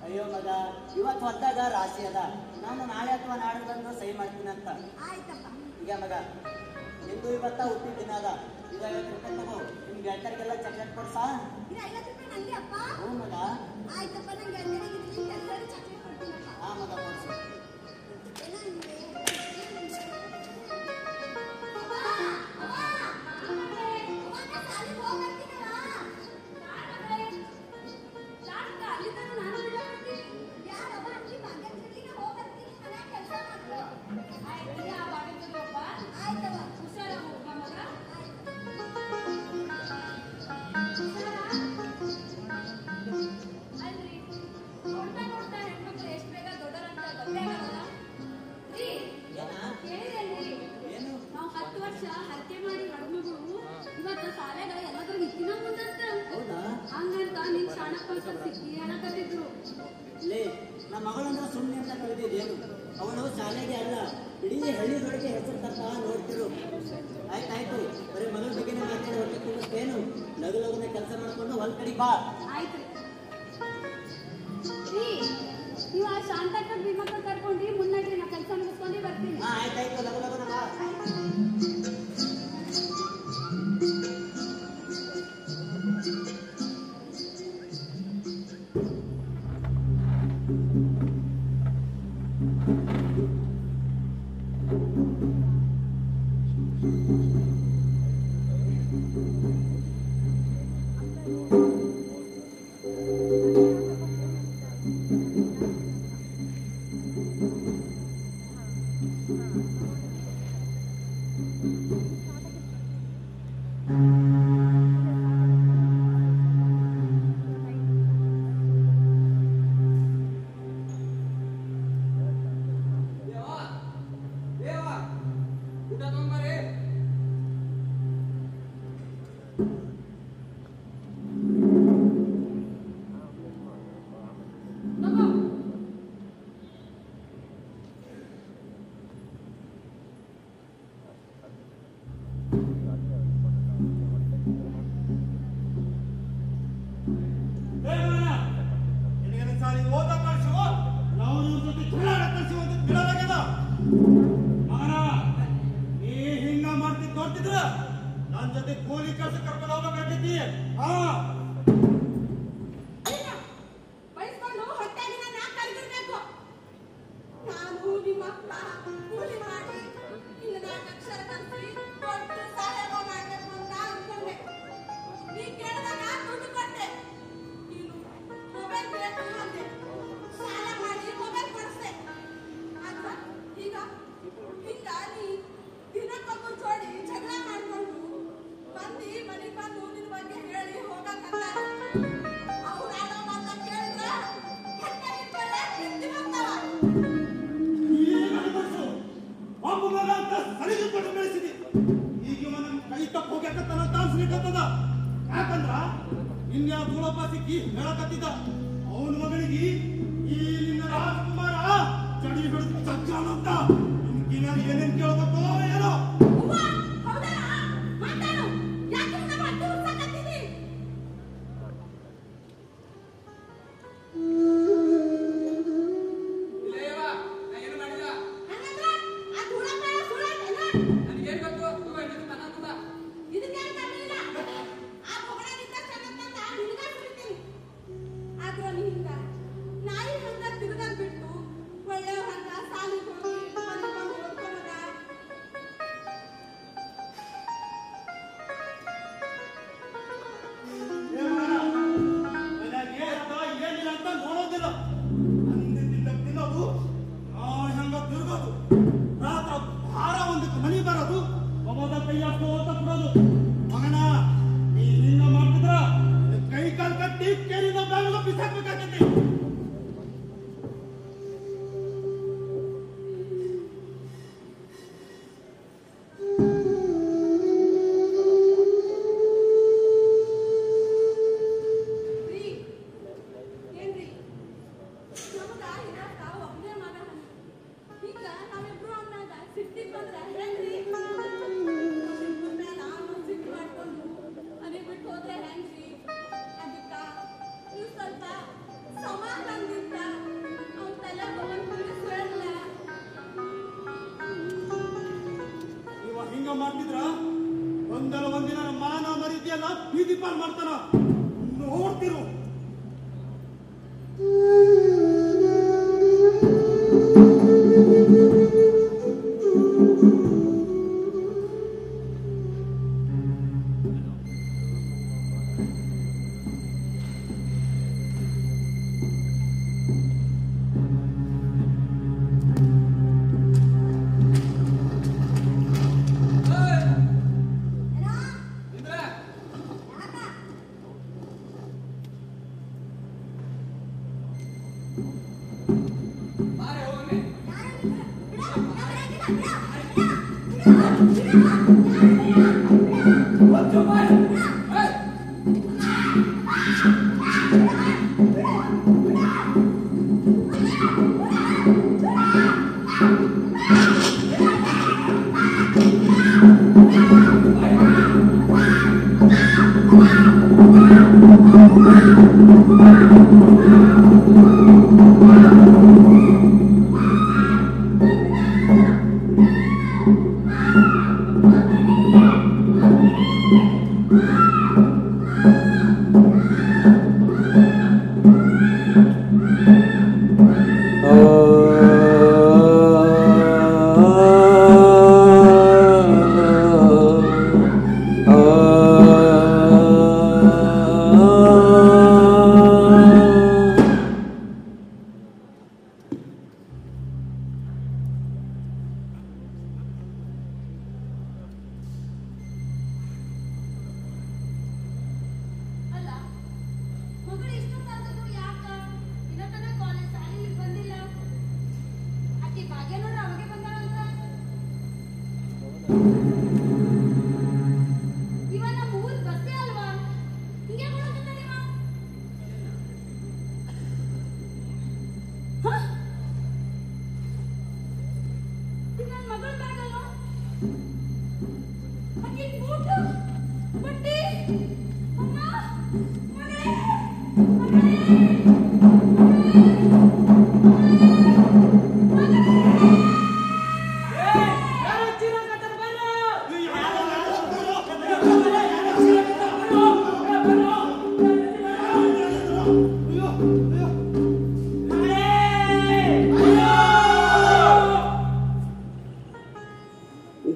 ಅಯ್ಯೋ ಮಗ, ಇವತ್ತು ಹೊತ್ತಾಗ ರಾಶಿ ಅದ, ನಾನು ನಾಳೆ ಅಥವಾ ನಾಳೆ ಬಂದು ಸಹಿ ಮಾಡ್ತೀನಿ ಅಂತ. ಈಗ ಮಗ, ನಿಂದು ಇವತ್ತ ಹುಟ್ಟಿದ ದಿನ ಅದ, ಈಗ 50 ರೂಪಾಯಿ ತಗೋ, ನಿಮ್ ಗೆಳತರಿಗೆಲ್ಲ ಚಾಕ್ಲೇಟ್ ಕೊಡ್ಸಾ? ಹ್ಞೂ ಮಗ. ಹಾ ಮಗ, ಕೊಡ್ಸು. ನಮ್ಮ ಮಗಳಂದ್ರೆ ಸುಮ್ಮನೆ ಅಂತ ಕಳೆದಿದ್ದೇನು, ಅವನು ಶಾಲೆಗೆ ಅಲ್ಲ ಇಡೀ ಹಳ್ಳಿದೊಳಗೆ ಹೆಸರು ತರ್ತಾ ನೋಡ್ತಿರು. ಆಯ್ತಾಯ್ತು, ಬರೀ ಮಗಳ ಬಗ್ಗೆ ಮಾತಾಡಿ ಹೊಟ್ಟೆ ತುಂಬಿಸ್ತೇನು, ಲಗು ಲಗುನೆ ಕೆಲಸ ಮಾಡ್ಕೊಂಡು ಹೊಲ್ ಕಡಿ ಬಾ. ನೀವು ಆ ಶಾಂತಕ್ಕ ಭೀಮಕ್ಕ ಕರ್ಕೊಂಡ್ರಿ, ಮುನ್ನಡ್ರಿ, ನಾ ಕೆಲಸ ಮುಗಿಸ್ಕೊಂಡಿ ಬರ್ತೀನಿ. ಆಯ್ತಾಯ್ತು, ಲಗು ಲಗುನ ಬಾ. ಜೊತೆ ಕೂಲಿ ಕೆಲಸ ಕರ್ಕೊಂಡು ಹೋಗ್ಬೇಕಾಗೈತಿ. ಬಯಸ್ಕೊಂಡು ಹೊಟ್ಟೆಗಿನ ನಾ ಕಲ್ತಿರ್ಬೇಕು. ನಾನು ನಿಮ್ಮ ಅಪ್ಪ ಕೂಲಿ ಮಾಡಿ ಇನ್ನು 4 ಅಕ್ಷರ ಕಲಿಸಿ ದೊಡ್ಡ ಸಾಹೇಬ ಮಾಡ್ಬೇಕು ಅಂತ ಅನ್ಕೊಂಡೆ. ನೀ ಕೇಳಿದಾಗ ದುಡ್ಡು ಕೊಟ್ಟೆ. ನೀನು ಮೊಬೈಲ್ ಬೇಕು ಅಂದೆ. ಸಾಲ ಮಾಡಿ ಮೊಬೈಲ್ ಕೊಡಿಸ್ದೆ. ಆದ್ರೆ ಈಗ ಹಿಂಗ ನೀ ದಿನಕ್ಕೊಬ್ಬ ಜೋಡಿ ಜಗಳ ಮಾಡ್ಕೊಂಡು ಬಂದು ಮನೆಗೆ ಬಂದು ನಿನ್ನ ಬಗ್ಗೆ ಹೇಳಿ ಹೋಗಕ್ಕಂತ ಅವ್ರು ಆಡೋ ಮಾತ ಕೇಳಿದ್ರ ಹೊಟ್ಟೆ ನಿಂತಲ್ಲೇ ತಿಂದು ಬರ್ತಾವ. ಒಬ್ಬ ಮಗ ಅಂತ ಸರಿದುಕೊಂಡು ಬೆಳೆಸಿದಿ. ಈಗ ಇವನ ಕೈ ತಪ್ಪು ಹೋಗ್ಯಾಕತ್ತನ ಅಂತ ಅನ್ಸ್ಲಿಕ್ಕತ್ತದ. ಯಾಕಂದ್ರ ಇನ್ಯಾವ ಧೂಳಪ್ಪ ಸಿಕ್ಕಿ ಹೇಳಕತ್ತಿದ್ದ ಅವನ ಮಗಳಿಗೆ ಈ ನಿನ್ನ ರಾಜಕುಮಾರ ಚಡಿ ಹಿಡಿದು ಚಚ್ಚಾನಂತ. ನಿಮ್ಗಿನ ಏನೇನ್ ಕೇಳ್ಬೇಕೋ ಏನೋ. ಮಗನ ನೀ ಹಿಂಗ ಮಾಡ್ತಿದ್ರ ಕೈ ಕಾಲು ಕಟ್ಟಿ ಕೇಳಿದ ಬ್ಯಾಗ್ ಬಿಸಾಕ್ಬೇಕಾಗೈತಿ. ಮಾಡ್ತಿದ್ರ ಒಂದಲ್ಲ ಒಂದಿನ ಮಾನ ಮರ್ಯಾದೆಯನ್ನ ಬೀದಿ ಪಾಲ್ ಮಾಡ್ತಾನ. ನೋಡ್ತಿರು.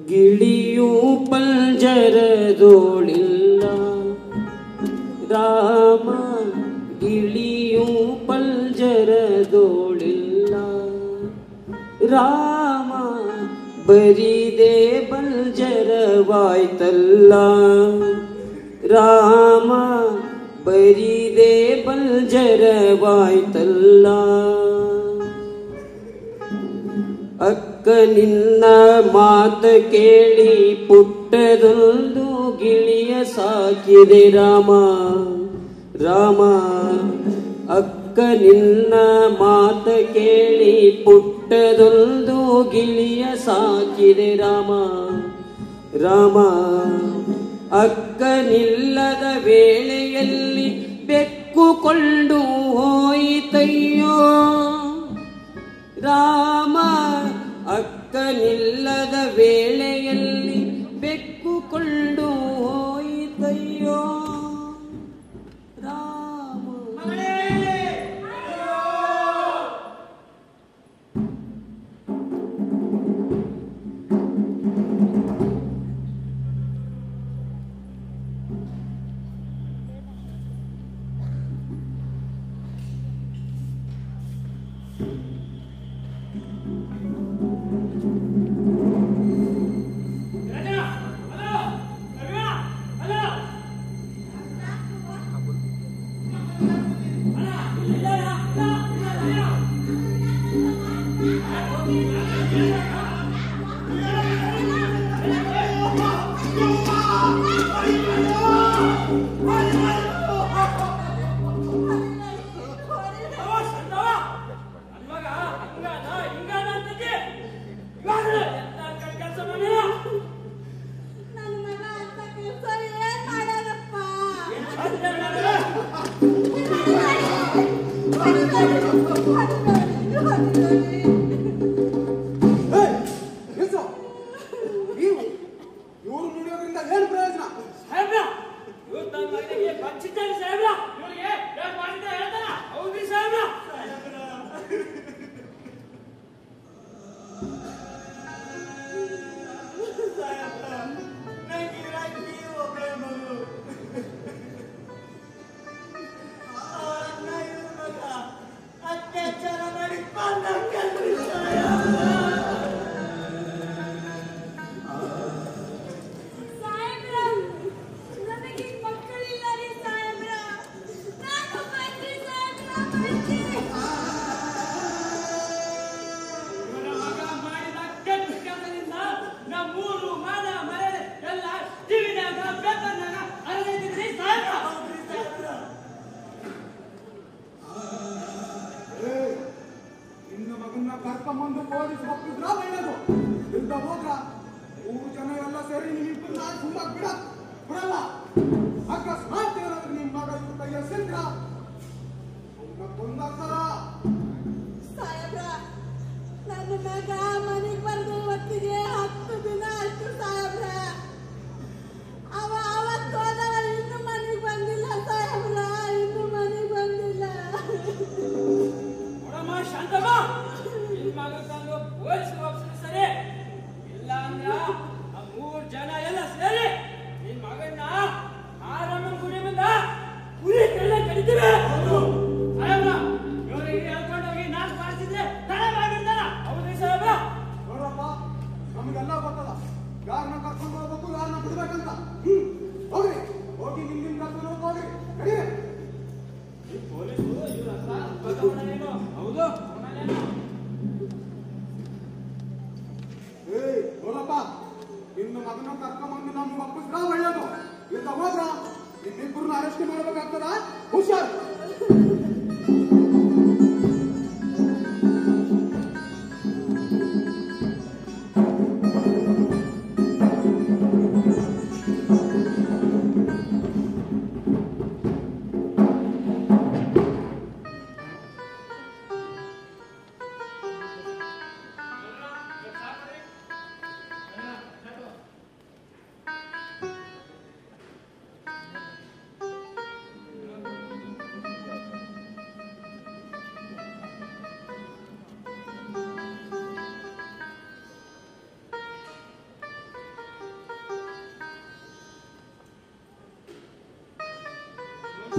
ಗಿಳಿಯೂ ಪಂಜರದೋಳಿಲ್ಲ ರಾಮ ಗಿಳಿಯೂ ಪಂಜರದೋಳಿಲ್ಲ ರಾಮ ಬರಿದೆ ಬಲ್ಜರವಾಯ್ತಲ್ಲ ರಾಮ ಬರಿದೆ ಬಲ್ಜರವಾಯ್ತಲ್ಲ ಅಕ್ಕ ನಿನ್ನ ಮಾತ ಕೇಳಿ ಪುಟ್ಟದೊಂದು ಗಿಳಿಯ ಸಾಕಿದೆ ರಾಮ ರಾಮ ಅಕ್ಕ ನಿನ್ನ ಮಾತ ಕೇಳಿ ಪುಟ್ಟದೊಂದು ಗಿಳಿಯ ಸಾಕಿದೆ ರಾಮ ರಾಮ ಅಕ್ಕ ನಿಲ್ಲದ ವೇಳೆಯಲ್ಲಿ ಬೆಕ್ಕುಕೊಂಡು ಹೋಯಿತಯ್ಯೋ ರಾಮ ಅಕ್ಕ ನಿಲ್ಲದ ವೇಳೆಯಲ್ಲಿ ಬೆಕ್ಕುಕೊಂಡು ಹೋಯಿತಯ್ಯೋ ರಾಮ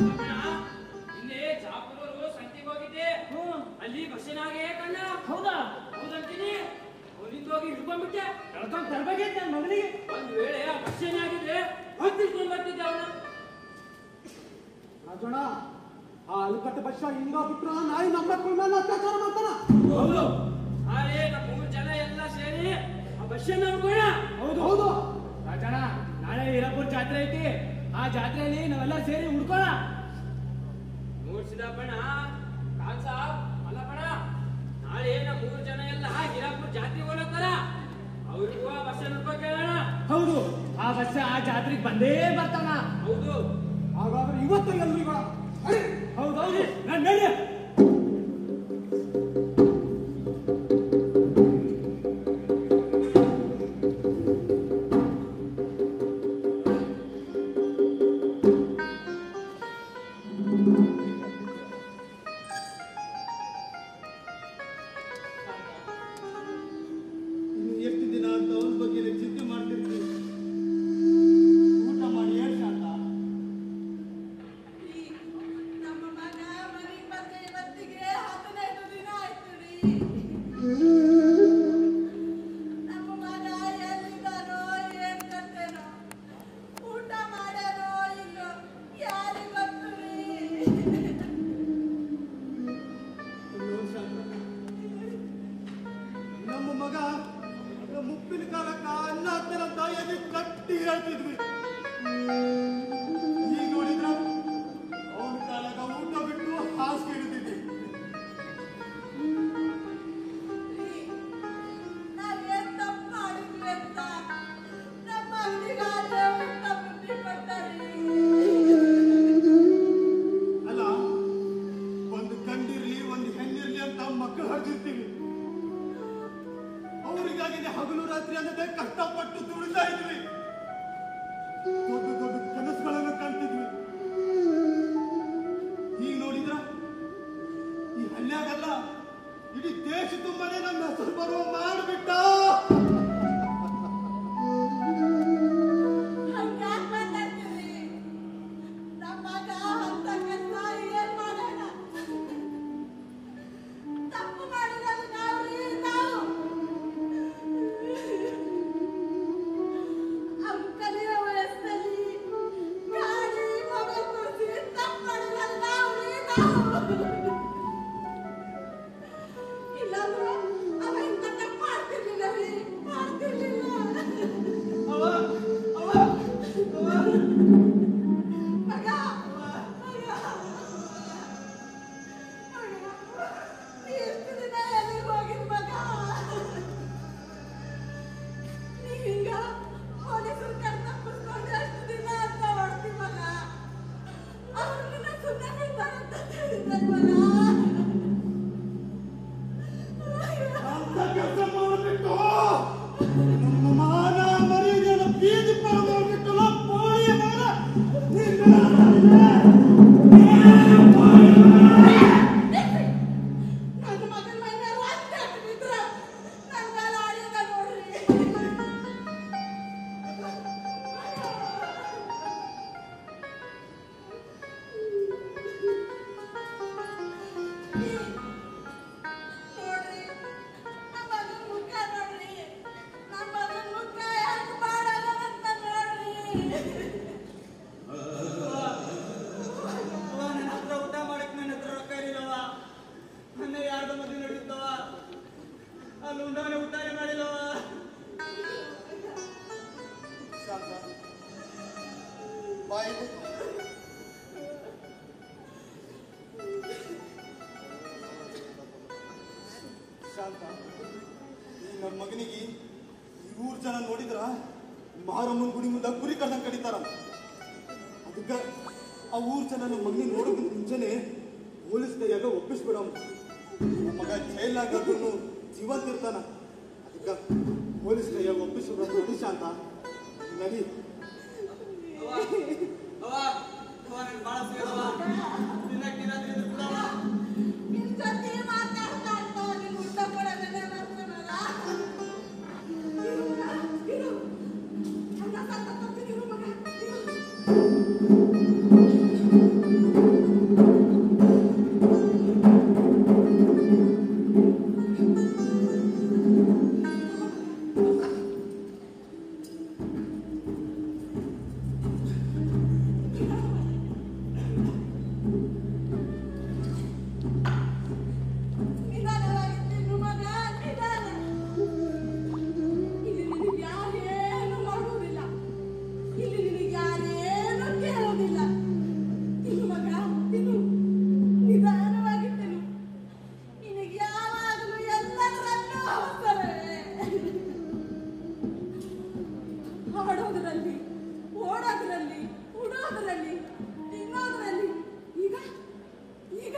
ಇಲ್ಲಿ ಜಾಪುರವರು ಸಂತಿಗೆ ಹೋಗಿದ್ದೆ ಅಲ್ಲಿ ಬಸ್ಸಿನಾಗೆ ಕಣ್ಣ ಹೌದಾ? ಹೌದಂತೀನಿ ಅವನಿಂದ ಹೋಗಿ ಹಿಡ್ಕೊಂಡ್ಬಿಟ್ಟೆ ಕಳ್ಕೊಂಡ್ ತರ್ಬೇಕಿತ್ತು ನನ್ನ ಮಗನಿಗೆ. ಒಂದ್ ವೇಳೆ ಆ ಬಸ್ಸಿನಾಗಿದ್ರೆ ಹೊತ್ತಿಟ್ಕೊಂಡ್ ಬರ್ತಿದ್ದೆ ಅವನ. ರಾಜಣ್ಣ, ಆ ಅಲ್ಕಟ್ಟು ಬಸ್ಸ ಹಿಂಗ ಬಿಟ್ರ ನಾಯಿ ನಮ್ಮ ಮಕ್ಕಳ ಮೇಲೆ ಅತ್ಯಾಚಾರ ಮಾಡ್ತಾನ. ಹೌದು, ನಾಳೆ ನಮ್ಮ 3 ಜನ ಎಲ್ಲ ಸೇರಿ ಆ ಬಸ್ಸನ್ನ ಹೋಗೋಣ. ಹೌದು ಹೌದು ರಾಜಣ್ಣ, ನಾಳೆ ಹೀರಾಪುರ ಜಾತ್ರೆ ಐತಿ. ಆ ಜಾತ್ರೆಯಲ್ಲಿ ನಾವೆಲ್ಲ ಸೇರಿ ಹುಡ್ಕೋಣ. ನೋಡ್ಸಿದಪ್ಪಣ ಕಾಲ್ ಸಾಬ್ ಅಲ್ಲಪ್ಪಣ, ನಾಳೆ ನಮ್ಮ 3 ಜನ ಎಲ್ಲ ಹೀರಾಪುರ ಜಾತ್ರೆಗೆ ಹೋಗ್ತಾರ. ಅವ್ರಿಗೂ ಆ ಬಸ್ಸ ನೋಡ್ಬೇಕು ಹೇಳೋಣ. ಹೌದು, ಆ ಬಸ್ಸ ಆ ಜಾತ್ರೆಗೆ ಬಂದೇ ಬರ್ತಾನ. ಹೌದು, ಹಾಗಾದ್ರೆ ಇವತ್ತು ಎಲ್ರಿಗಳ ಹೌದೌದು, ನಾನು ನಡಿ. ಎಷ್ಟು ದಿನ ಅಂತ ಅವನ ಬಗ್ಗೆ ಚಿಂತೆ ಮಾಡ್ತಿರ್ತೀವಿ. ಊಟ ಮಾಡಿ ಹೇಳಿ ಶಾಂತ. ನಮ್ಮ ಮಗ ಮನೆಗೆ ಬಂದ ಇವತ್ತಿಗೆ 15 ದಿನ ಆಯ್ತು ರೀ. ನಮ್ಮ ಮಗ ಎಲ್ಲಿದ್ದಾನೋ ಏನ್ ಕತ್ತೇನೋ, ಊಟ ಮಾಡ್ಯಾನೋ ಇಲ್ಲೋ ಯಾರಿಗ್ ಗೊತ್ತು ರೀ. ನೋಡು ಶಾಂತ, ನಮ್ಮ ಮಗ ಮುಪ್ಪಿನ ಕಾಲಕ್ಕ ಅನ್ನ ಹಾಕ್ತಾರ ತಾಯಿಯಲ್ಲಿ ಕಟ್ಟಿ ಹೇಳ್ತಿದ್ವಿ. ಈಗ ನೋಡಿದ್ರ ಅವನ ಕಾಲಕ್ಕ ಊಟ ಬಿಟ್ಟು ಹಾಸಿಗೆ ಹಿಡಿದಿದ್ವಿ. ನಾವೇನ್ ತಪ್ಪು ಮಾಡಿದ್ವಿ ಅಂತ ನಮ್ಮ ಅಂಗಡಿಗಾದ್ರೆ ಊಟ ಬುದ್ಧಿ ಕೊಡ್ತಾರ್ರಿ. ಅಲ್ಲ, ಒಂದು ಗಂಡಿರ್ಲಿ ಒಂದು ಹೆಣ್ಣಿರ್ಲಿ ಅಂತ ಮಕ್ಕಳು ಹಡ್ದಿರ್ತೀವಿ. ಅವರಿಗಾಗಿ ಹಗಲು ರಾತ್ರಿ ಅನ್ನದೇ ಕಷ್ಟಪಟ್ಟು ದುಡಿತಾ ಇದ್ವಿ. ದೊಡ್ಡ ದೊಡ್ಡ ಕನಸುಗಳನ್ನು ಕಾಣ್ತಿದ್ವಿ. ಈಗ ನೋಡಿದ್ರ ಈ ಹಳ್ಳಿಯಾಗಲ್ಲ, ಇಡೀ ದೇಶ ತುಂಬಾನೇ ನಮ್ಮ ಹೆಸರು ಬರುವ ಮಾಡಿಬಿಟ್ಟ. ಹಂಗ್ಯಾಕ್ ಮಾತಾಡ್ತೀರಿ? ನಮ್ಮ ಮಗ ಅಂತ ಕೆಲ್ಸ ಏನ್ ಮಾಡೋಣ? ತಪ್ಪು ಮಾಡಿರೋದು ನಾವ್ರಿ, ನಾವು. ಅವ್ನ್ ಕಲಿಯೋ ವಯಸ್ಸಲ್ಲಿ ಗಾಡಿ ಮೊಬೈಲ್ ಕೊಡ್ಸಿ ತಪ್ಪು ಮಾಡಿರೋದು ನಾವ್ರಿ, ನಾವು. ಇಲ್ಲಾಂದ್ರೆ ಅವ ಇಂಥ ತಪ್ಪು ಮಾಡ್ತಿರ್ಲಿಲ್ಲ ರೀ, ಮಾಡ್ತಿರ್ಲಿಲ್ಲ. ಮಗ, ನೀ ಎಷ್ಟು ದಿನ ಎಲ್ಲಿಗೆ ಹೋಗಿದ್ ಮಗ? ನೀ ಹಿಂಗ ಪೊಲೀಸರು ಕರ್ತ ಕುತ್ಕೊಂಡು ಎಷ್ಟು ದಿನ ಅಂತ ಹೊಡ್ತಿ ಮಗ? ಅವ್ರು ನಿನ್ನ ಸುಮ್ಮನೆ ಬಿಡ್ತಾರಂತ ತಿಳಿದಲ್ವಲ್ಲ? ಅಂತ ಕೆಲಸ ಮಾಡಿಬಿಟ್ಟು ನಮ್ಮ ಮಾನ ಮರ್ಯಾದೆಯನ್ನು ಬೀದಿ ಪಾಲು ಮಾಡಿಬಿಟ್ಟು ಪೋಳಿಯ ಮಗ ನನ್ನ ಮಗನ ಮೈಮೇಲೆ ಒಂದ್ ಪೆಟ್ಟು ಬಿದ್ರ ನನ್ನ ಮೇಲೆ ಆಡಿದ ನೋಡ್ರಿ. ನೋಡ್ರಿ, ನಮ್ಮ ಮಗನ ಮುಖ ನೋಡ್ರಿ, ನಮ್ಮ ಮಗನ ಮುಖ ಹೆಂಗ್ ಮಾಡಲ್ಲ ನೋಡ್ರಿ. ನನ್ನ ಹತ್ರ ಊಟ ಮಾಡಕ್ ನನ್ನ ಹತ್ರ ರೊಕ್ಕ ಇರಲಿಲ್ಲವ. ನನ್ನ ಯಾರ್ದ ಮದುವೆ ನಡೀತವ, ಅಲ್ಲಿ ಉಂಡವನೇ ಊಟನೇ ಮಾಡಿಲ್ಲವ. ಶಾಂತ, ಬಾಯಿ ಶಾಂತ, ಈ ನನ್ನ ಮಗನಿಗೆ ಈ ಊರ್ ಜನ ನೋಡಿದ್ರ ಮಾರಮ್ಮನ ಗುಡಿ ಮುಂದೆ ಕುರಿ ಕಡ್ದಂಗ್ ಕಡಿತಾರ. ಅದಕ್ಕ ಆ ಊರ್ ಜನ ನಮ್ಮ ಮಗನಿಗೆ ನೋಡೋದಕ್ಕೆ ಮುಂಚೆನೆ ಪೊಲೀಸ್ ಕೈಯಾಗ ಒಪ್ಪಿಸ್ಬಿಡಮ್. ನಮ್ಮ ಮಗ ಜೈಲಾಗಾದ್ರೂ ಜೀವಂತ ಇರ್ತಾನ. ಅದಕ್ಕ ಪೊಲೀಸ್ ಕೈಯಾಗ ಒಪ್ಪಿಸ್ಬಿಡಮ್. ನೋಡಿ ಶಾಂತ, ನಡಿ. ನಿನ್ ಜೊತೆ ಮಾತಾಡ್ತಾ ಇರ್ತಾವ, ನಿನ್ ಊಟ ಕೊಡೋದನ್ನೇ ಮಾಡ್ತಾನಲ್ಲ. ಇರು, ಅನ್ನ ಸಾರ್ ತಗೊಂಡ್ಬರ್ತೀನಿ, ಇರು ಮಗ, ಇರು. ಹಾಡೋದ್ರಲ್ಲಿ, ಓಡೋದ್ರಲ್ಲಿ, ಉಡೋದ್ರಲ್ಲಿ, ತಿನ್ನೋದ್ರಲ್ಲಿ, ಈಗ ಈಗ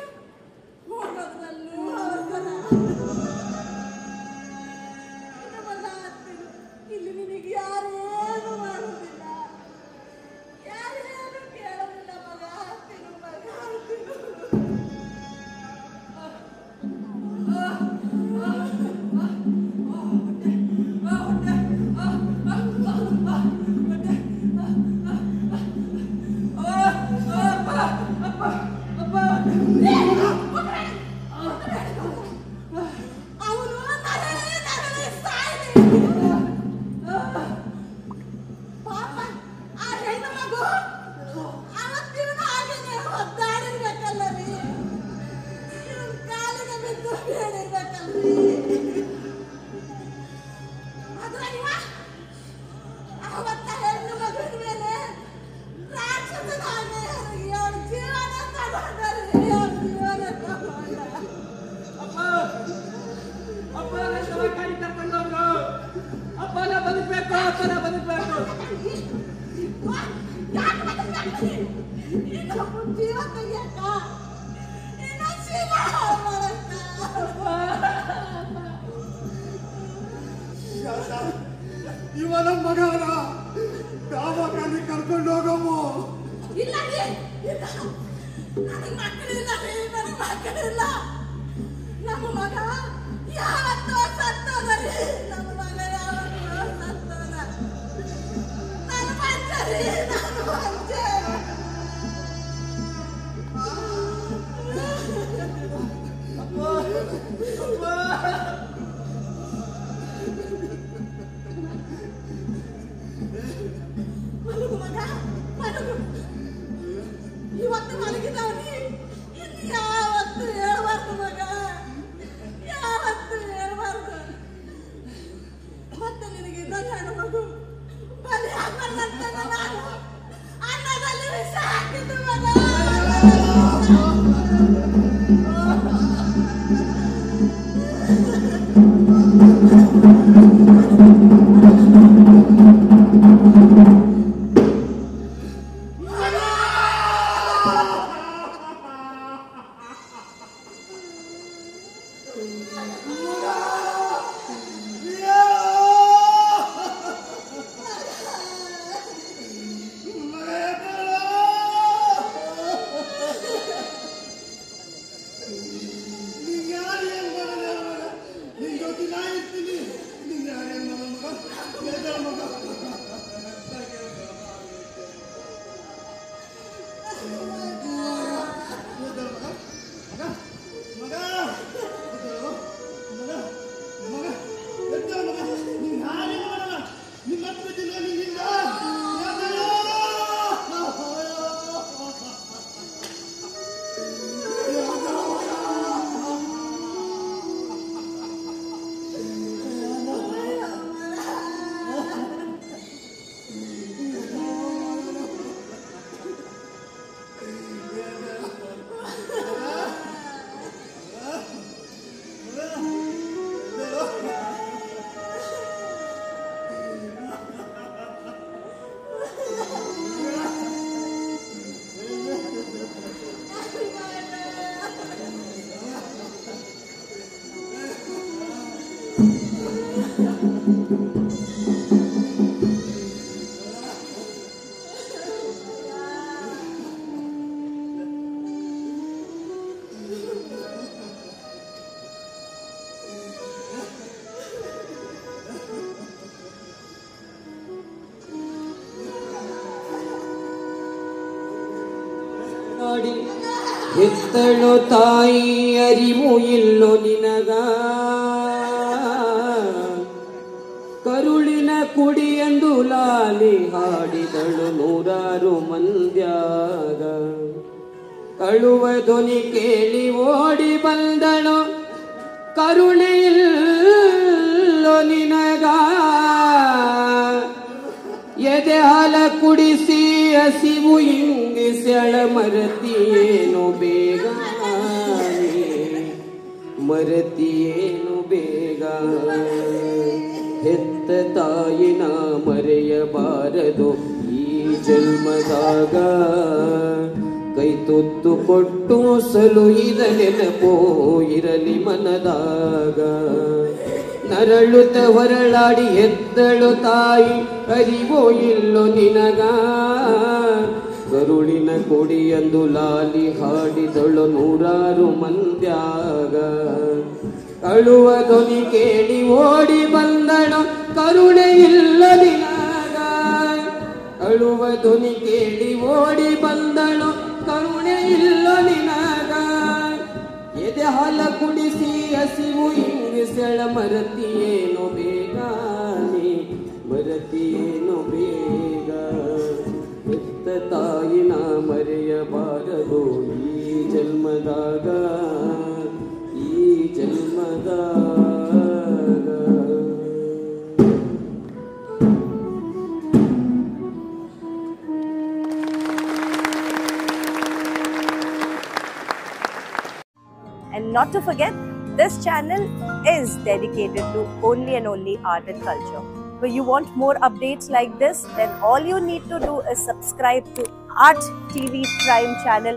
ಹೋಗೋದ್ರಲ್ಲೂ ಅವಸರ. ಇಲ್ಲಿ ನಿನಗೆ ಯಾರೇನು ಮಾಡುವುದಿಲ್ಲ, ಯಾರೇನು ಕೇಳೋದಿಲ್ಲ. ಮಗ ತಿನ್ನು, ಮಗ ತಿನ್ನು. ಅವನು ನರಳಿ ಸಾಯ್ಲಿ. ಪಾಪ ಆ ಹೆಣ್ಣು ಮಗು ಅವತ್ತಿನ ಹಾಗೇನೆ ಒದ್ದಾಡಿರ್ಬೇಕಲ್ಲರಿ, ಇವನ್ ಕಾಲಿಗೆ ಬಿದ್ದು ಹೇಳಿರ್ಬೇಕಲ್ರಿ. ಆದ್ರೆ ಇವ ಅವತ್ತ ಹೆಣ್ಣು ಮಗುವಿನ ಮೇಲೆ ರಾಕ್ಷಸನ ಹಾಗೆ ಅವಳ ಜೀವನ ತಗೊಂಡ್ರಿ, ಅವಳ ಜೀವನ ತಗೊಂಡ. ಅಪ್ಪನ ಶವಕಾರಿ ಕರ್ಕೊಂಡು ಹೋಗ್ರು. ಅಪ್ಪನ ಬದುಕಬೇಕು, ಅಪ್ಪನ ಬದುಕಬೇಕು. ಯಾಕೆ ಬದುಕ್ಬೇಕು? ಇನ್ನೊಬ್ಬ ಜೀವ ತೆಗಿಯಕ್ಕ, ಇನ್ನೊಂದು ಜೀವ ಮಾಡಕ್ಕ. ಇವನ ಮಗನ ದವಾಖಾನೆ ಕರ್ಕೊಂಡು ಹೋಗಮ್ಮ. ಇಲ್ಲ ರೀ, ಇಲ್ಲ, ನನಗೆ ಮಕ್ಕಳಿಲ್ಲ ರೀ, ನನಗೆ ಮಕ್ಕಳಿಲ್ಲ. ನಮ್ಮ ಮಗ ಯಾವತ್ತೋ ಸತ್ತೋದ ರೀ, ನಮ್ಮ ಮಗ ಯಾವತ್ತೋ ಸತ್ತೋದ. ನಾನು ಬಂದೆ ರೀ, ನಾನು ಬಂದೆ. ಮಲಗು ಮಗ, ಮಲಗು. ಇವತ್ತು ಮಲಗಿದವನಿ ಇನ್ನು ಯಾವತ್ತು ಹೇಳ್ಬಾರ್ದು ಮಗ, ಯಾವತ್ತು ಹೇಳ್ಬಾರ್ದು. ಮತ್ತೆ ನಿನಗೆ ಇನ್ನೊಂದು ಹೆಣ್ಣು ಮಗು ಬಲಿ ಹಾಕೊಂಡಂತ ನಾನು ಅನ್ನದಲ್ಲಿ ವಿಷ ಹಾಕಿದ್ದು ಮಗ. ಹೆತ್ತಳು ತಾಯಿ ಅರಿವು ಇಲ್ಲೋ ನಿನಗ, ಕರುಳಿನ ಕುಡಿಯಂದು ಲಾಲಿ ಹಾಡಿದಳು ನೂರಾರು ಮಂದ್ಯಾಗ. ಅಳುವ ಧ್ವನಿ ಕೇಳಿ ಓಡಿ ಬಂದಳು ಕರುಣೆಯಿಲ್ಲೋ ನಿನಗ. ಎದೆ ಹಾಲ ಕುಡಿಸಿ ಹಸಿವು ಇಂಗಿಸಳ ಮರತಿಯೇನು ಬೇಗ, ಮರತಿಯೇನು ಬೇಗ. ಹೆತ್ತ ತಾಯಿನ ಮರೆಯಬಾರದು ಈ ಜನ್ಮದಾಗ ಕೈ ತುತ್ತು ಕೊಟ್ಟು ಸಲುಹಿದ ನೆನಪೋ ಇರಲಿ ಮನದಾಗ ನರಳುತ್ತ ಹೊರಳಾಡಿ ಎದ್ದಳು ತಾಯಿ ಅರಿವೋ ಇಲ್ಲೋ ನಿನಗ ಕರುಳಿನ ಕೊಡಿಯಂದು ಲಾಲಿ ಹಾಡಿದಳು ನೂರಾರು ಮಂದ್ಯಾಗ ಅಳುವ ಧ್ವನಿ ಕೇಳಿ ಓಡಿ ಬಂದಳು ಕರುಣೆ ಇಲ್ಲ ನಿನಗ ಅಳುವ ಧ್ವನಿ ಕೇಳಿ ಓಡಿ ಬಂದಳು ಕರುಣೆ ಇಲ್ಲ ನಿನಗ ಎದೆ ಹಾಲ ಕುಡಿಸಿ ಹಸಿವು ಇಂಗಿಸಳ ಮರತಿಯೇನೋ ಬೇಗ ನೀ ಮರತಿಯೇನೋ ಬೇಗ ಹೆತ್ತ ತಾಯಿನ ಮರೆಯಬಾರದು ಈ ಜನ್ಮದಾಗ ಈ ಜನ್ಮದಾಗ. And not to forget, this channel is dedicated to only and only art and culture. If you want more updates like this, then all you need to do is subscribe to Art TV Prime channel.